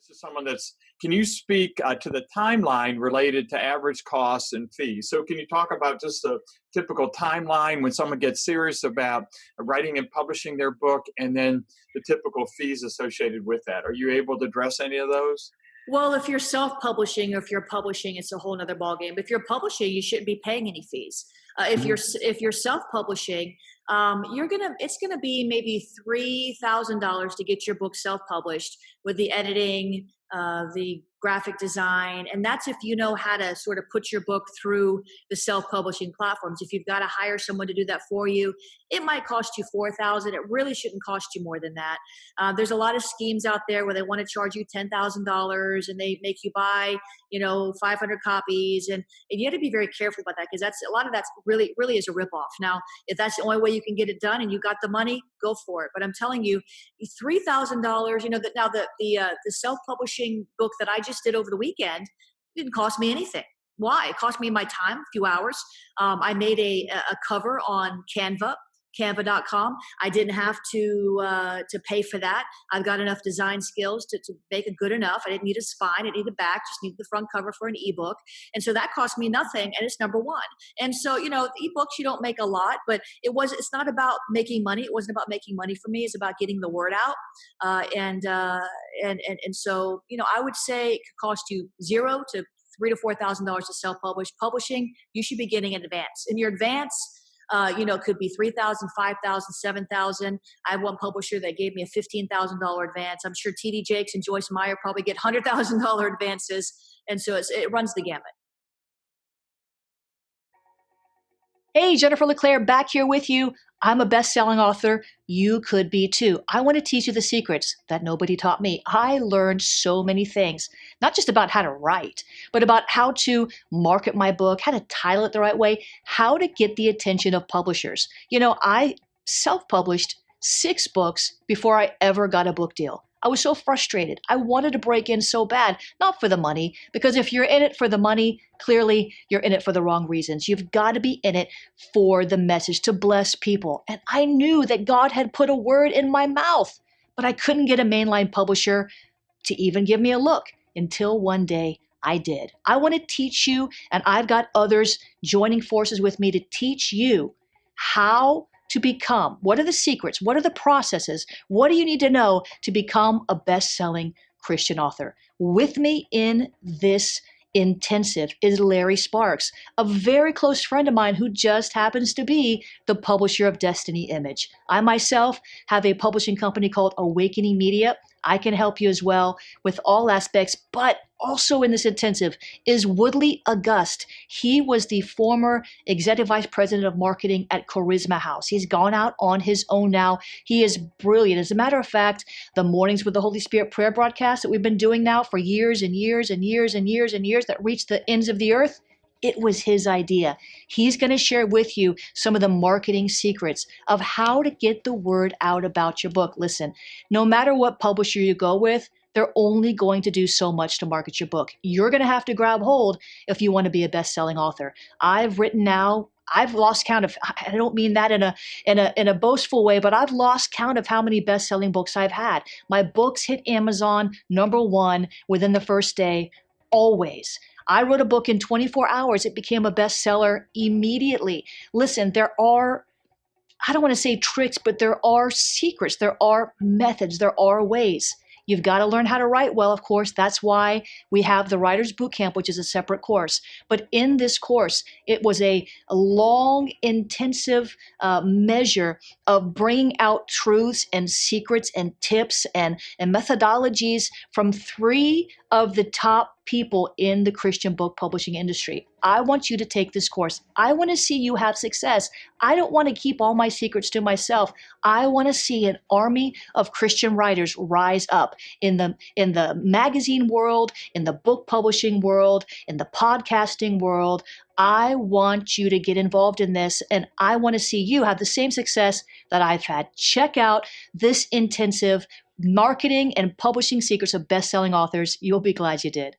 to someone can you speak to the timeline related to average costs and fees? So can you talk about just a typical timeline when someone gets serious about writing and publishing their book, and then the typical fees associated with that? Are you able to address any of those? Well, if you're self-publishing or if you're publishing, it's a whole nother ballgame. If you're publishing, you shouldn't be paying any fees. If you're self-publishing, it's gonna be maybe $3,000 to get your book self-published with the editing, the graphic design, and that's if you know how to sort of put your book through the self-publishing platforms. If you've got to hire someone to do that for you, it might cost you $4,000. It really shouldn't cost you more than that. There's a lot of schemes out there where they want to charge you $10,000 and they make you buy 500 copies, and you have to be very careful about that, because a lot of that's really is a ripoff. Now, if that's the only way you can get it done and you got the money, go for it. But I'm telling you, $3,000. Now the self-publishing book that I just did over the weekend didn't cost me anything. Why? It cost me my time, a few hours. I made a cover on Canva.com. I didn't have to pay for that. I've got enough design skills to make it good enough. I didn't need a spine. I didn't need a back, just needed the front cover for an ebook. And so that cost me nothing, and it's number one. And so, ebooks, you don't make a lot, but it's not about making money. It wasn't about making money for me. It's about getting the word out. And so, I would say it could cost you $0 to $3,000 to $4,000 to self-publish. Publishing, you should be getting in advance. In your advance, could be $3,000, $5,000, $7,000. I have one publisher that gave me a $15,000 advance. I'm sure TD Jakes and Joyce Meyer probably get $100,000 advances. And so it runs the gamut. Hey, Jennifer LeClaire back here with you. I'm a best-selling author. You could be too. I want to teach you the secrets that nobody taught me. I learned so many things, not just about how to write, but about how to market my book, how to title it the right way, how to get the attention of publishers. I self-published 6 books before I ever got a book deal. I was so frustrated. I wanted to break in so bad, not for the money, because if you're in it for the money, clearly you're in it for the wrong reasons. You've got to be in it for the message, to bless people. And I knew that God had put a word in my mouth, but I couldn't get a mainline publisher to even give me a look until one day I did. I want to teach you, and I've got others joining forces with me to teach you how to become. What are the secrets? What are the processes? What do you need to know to become a best-selling Christian author? With me in this intensive is Larry Sparks, a very close friend of mine who just happens to be the publisher of Destiny Image. I myself have a publishing company called Awakening Media. I can help you as well with all aspects, but also in this intensive is Woodley August. He was the former executive vice president of marketing at Charisma House. He's gone out on his own now. He is brilliant. As a matter of fact, the Mornings with the Holy Spirit prayer broadcast that we've been doing now for years and years and years and years and years that reach the ends of the earth, it was his idea. He's going to share with you some of the marketing secrets of how to get the word out about your book. Listen, no matter what publisher you go with, they're only going to do so much to market your book. You're going to have to grab hold if you want to be a best-selling author. I've lost count of, I don't mean that in a boastful way, but I've lost count of how many best-selling books I've had. My books hit Amazon #1 within the first day, always. I wrote a book in 24 hours. It became a bestseller immediately. Listen, there are, I don't want to say tricks, but there are secrets. There are methods. There are ways. You've got to learn how to write well, of course. That's why we have the Writer's Bootcamp, which is a separate course. But in this course, it was a long, intensive measure of bringing out truths and secrets and tips and methodologies from 3 of the top people in the Christian book publishing industry. I want you to take this course. I want to see you have success. I don't want to keep all my secrets to myself. I want to see an army of Christian writers rise up in the magazine world, in the book publishing world, in the podcasting world. I want you to get involved in this, and I want to see you have the same success that I've had. Check out this intensive Marketing and Publishing Secrets of Best-Selling Authors. You'll be glad you did.